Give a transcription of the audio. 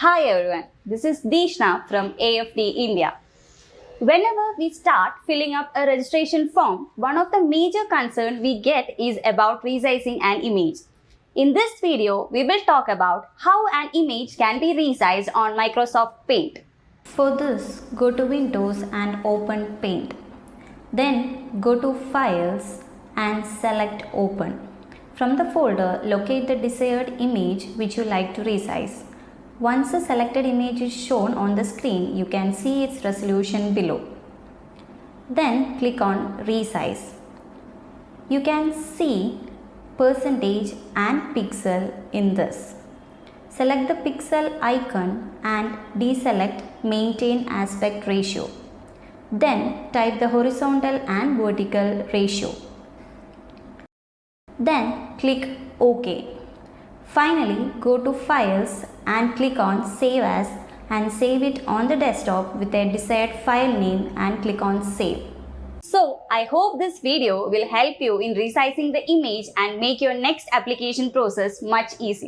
Hi everyone, this is Dishna from afdindia. Whenever we start filling up a registration form, one of the major concerns we get is about resizing an image. In this video, we will talk about how an image can be resized on Microsoft Paint. For this, go to Windows and open Paint. Then go to Files and select Open. From the folder, locate the desired image which you like to resize. Once the selected image is shown on the screen, you can see its resolution below. Then click on Resize. You can see percentage and pixel in this. Select the pixel icon and deselect Maintain Aspect Ratio. Then type the horizontal and vertical ratio. Then click OK. Finally, go to Files and click on Save As and save it on the desktop with a desired file name and click on Save. So, I hope this video will help you in resizing the image and make your next application process much easier.